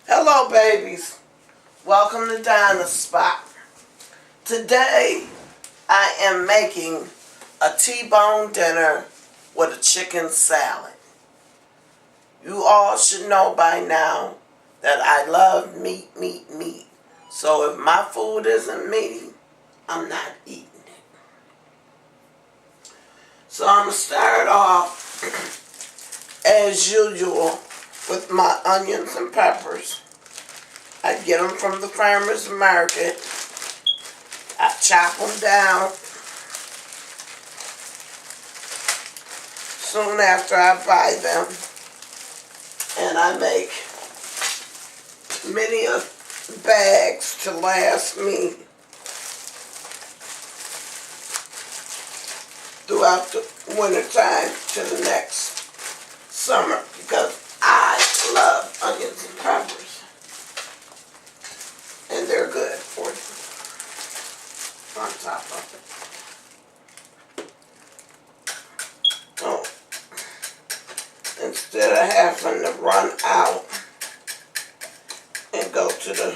Hello, babies. Welcome to Donna's Spot. Today, I am making a T-bone dinner with a chicken salad. You all should know by now that I love meat. So if my food isn't meaty, I'm not eating it. So I'm going to start off, as usual, with my onions and peppers. I get them from the farmer's market. I chop them down soon after I buy them. And I make many bags to last me throughout the winter time to the next summer, because I love onions and peppers, and they're good for you on top of it. Oh, instead of having to run out and go to the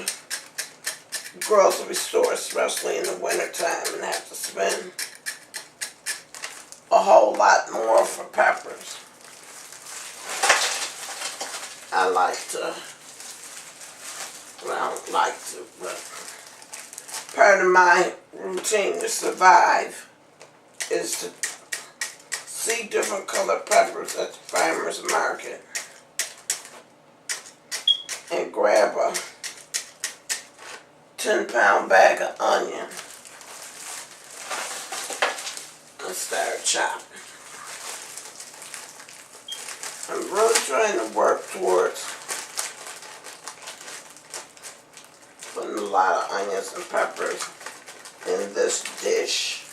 grocery store, especially in the winter time, and have to spend a whole lot more for peppers, I like to, well, I don't like to, but part of my routine to survive is to see different colored peppers at the farmer's market and grab a 10-pound bag of onion and start chopping. I'm really trying to work towards putting a lot of onions and peppers in this dish,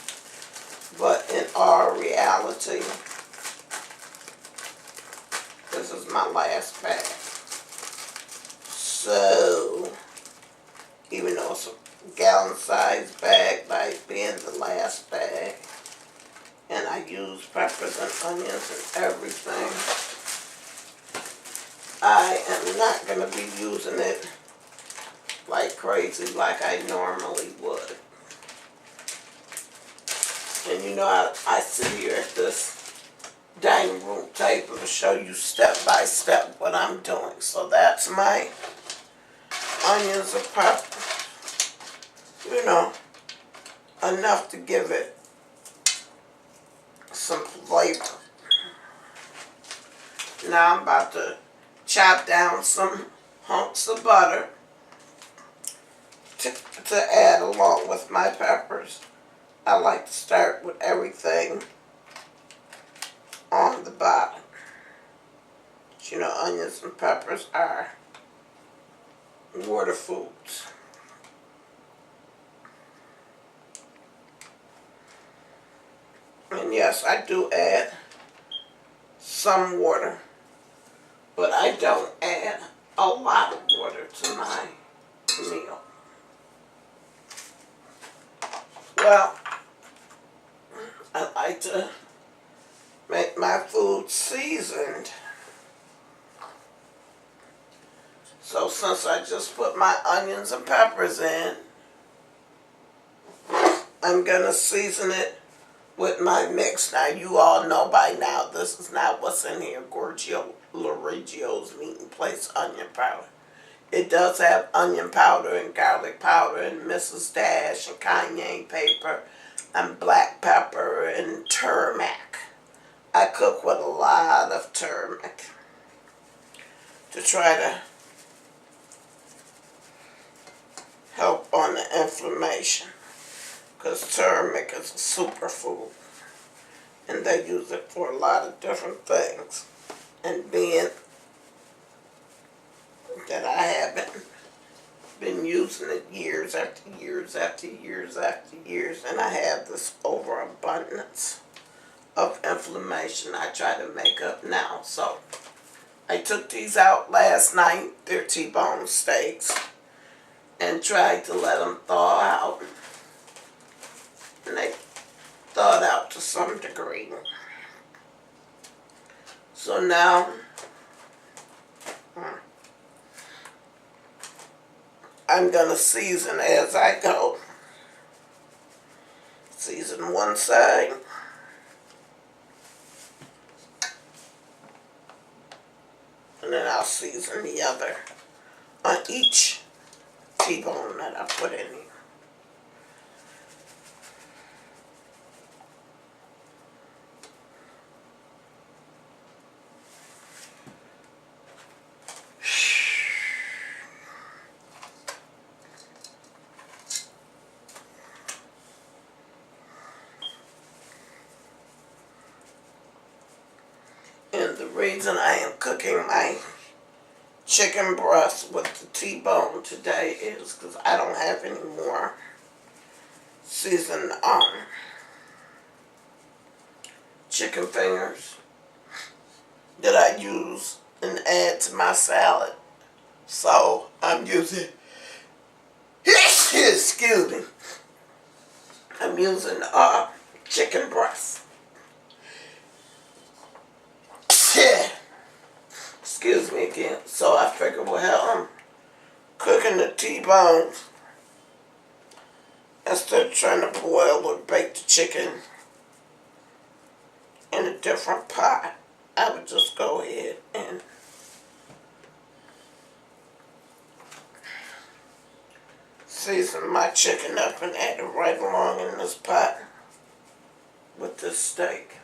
but in all reality, this is my last bag. So, even though it's a gallon-sized bag, like being the last bag, and I use peppers and onions and everything, I am not going to be using it like crazy like I normally would. And you know, I sit here at this dining room table to show you step by step what I'm doing. So that's my onions and peppers. You know, enough to give it some flavor. Now I'm about to chop down some hunks of butter to add along with my peppers. I like to start with everything on the bottom. You know, onions and peppers are water foods. And yes, I do add some water, but I don't add a lot of water to my meal. Well, I like to make my food seasoned. So since I just put my onions and peppers in, I'm going to season it with my mix. Now, you all know by now this is not what's in here. Lorigio's Meat & Place onion powder. It does have onion powder and garlic powder and Mrs. Dash and cayenne pepper and black pepper and turmeric. I cook with a lot of turmeric to try to help on the inflammation, because turmeric is a superfood and they use it for a lot of different things. And being that I haven't been using it years after years after years after years, and I have this overabundance of inflammation I try to make up now. So I took these out last night. They're T-bone steaks, and tried to let them thaw out, and they thawed out to some degree. So now I'm going to season as I go. Season one side. And then I'll season the other on each T-bone that I put in here. And the reason I am cooking my chicken breast with the T-bone today is because I don't have any more seasoned chicken fingers that I use and add to my salad. So I'm using, excuse me, I'm using chicken breast. Excuse me again. So I figured, well, I'm cooking the T-bones. Instead of trying to boil or bake the chicken in a different pot, I would just go ahead and season my chicken up and add it right along in this pot with this steak.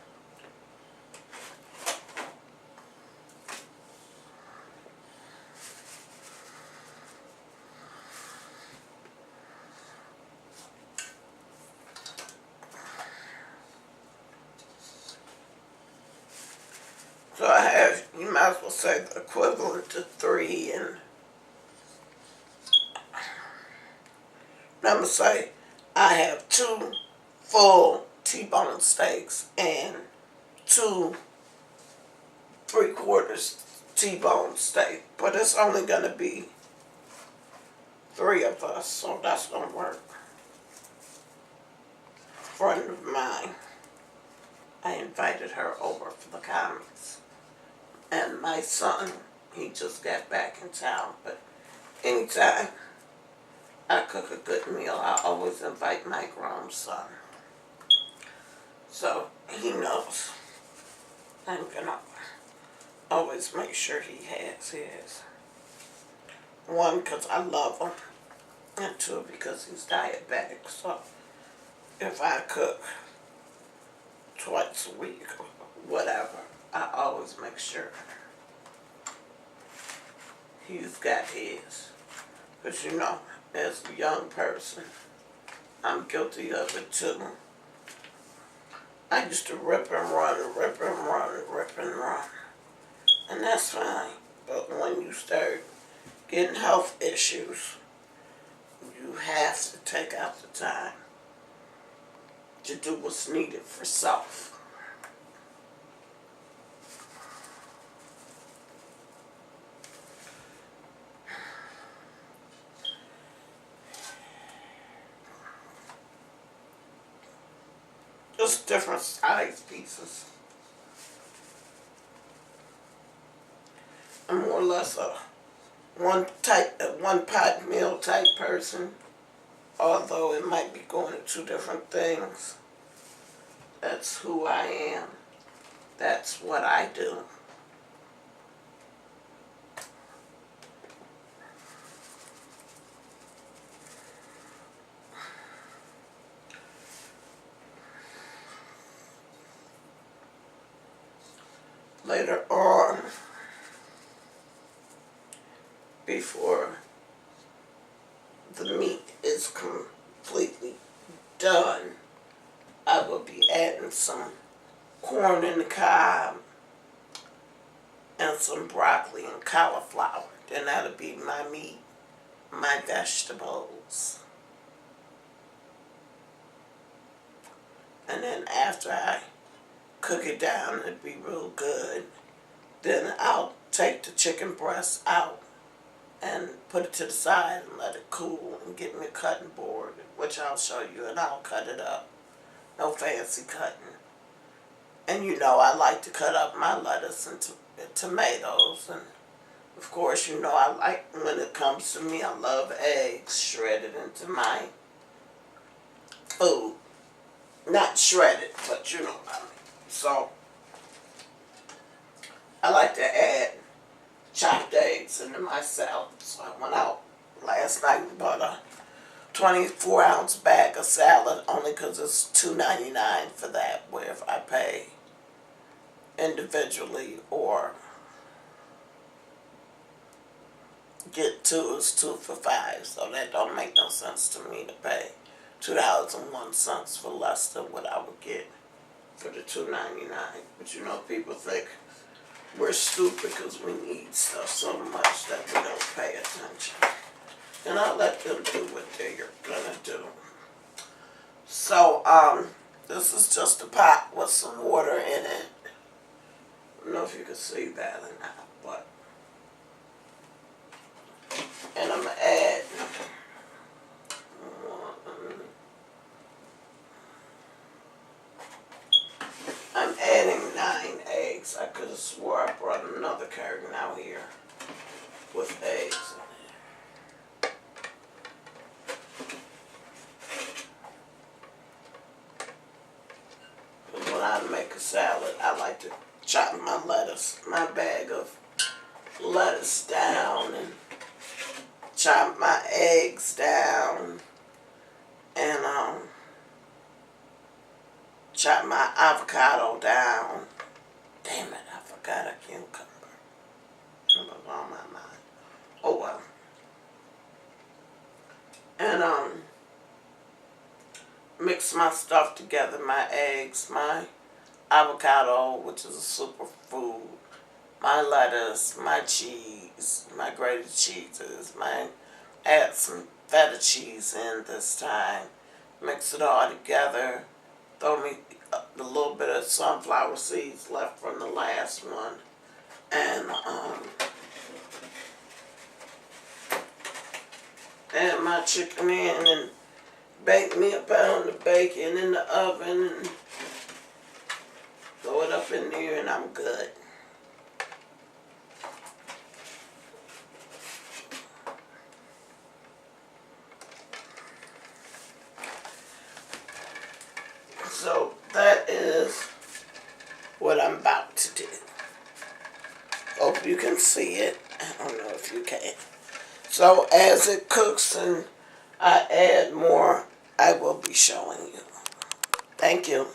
So I have, you might as well say, the equivalent to 3, and I'm going to say I have 2 full T-bone steaks and 2 3/4 T-bone steak. But it's only going to be 3 of us, so that's going to work. A friend of mine, I invited her over for the comics. And my son, he just got back in town. But anytime I cook a good meal, I always invite my grown son. So he knows I'm going to always make sure he has his. 1, because I love him. And 2, because he's diabetic. So if I cook twice a week or whatever, I always make sure he's got his. Because, you know, as a young person, I'm guilty of it too. I used to rip and run, rip and run, rip and run. And that's fine. But when you start getting health issues, you have to take out the time to do what's needed for self. Just different size pieces. I'm more or less a one pot meal type person, although it might be going to 2 different things. That's who I am. That's what I do. Later on, before the meat is completely done, I will be adding some corn in the cob and some broccoli and cauliflower. Then that'll be my meat, my vegetables. And then after I cook it down, it'll be real good. Then I'll take the chicken breast out and put it to the side and let it cool and get me a cutting board, which I'll show you, and I'll cut it up. No fancy cutting. And you know I like to cut up my lettuce and tomatoes and Of course, you know I like, when it comes to me, I love eggs shredded into my food. Not shredded, but you know what I mean. So, I like to add chopped eggs into my salad. So I went out last night and bought a 24-ounce bag of salad, only because it's $2.99 for that, where if I pay individually or get two, it's 2 for $5. So that don't make no sense to me to pay $2.01 for less than what I would get for the $2.99. But you know, people think we're stupid because we need stuff so much that we don't pay attention. And I'll let them do what they're gonna do. So, this is just a pot with some water in it. I don't know if you can see that or not, but. And I'm gonna add I'm adding 9 eggs. I could have swore I brought another carton out here with eggs in it. But when I make a salad, I like to chop my bag of lettuce down, and chop my eggs down, and chop my avocado down. Damn it, I forgot a cucumber. It was on my mind. Oh well. And mix my stuff together, my eggs, my avocado, which is a superfood, my lettuce, my cheese, my grated cheeses, add some feta cheese in this time, mix it all together, throw me a little bit of sunflower seeds left from the last one, and add my chicken in and bake me a pound of bacon in the oven and throw it up in there, and I'm good. So that is what I'm about to do. Hope you can see it. I don't know if you can. So as it cooks and I add more, I will be showing you. Thank you.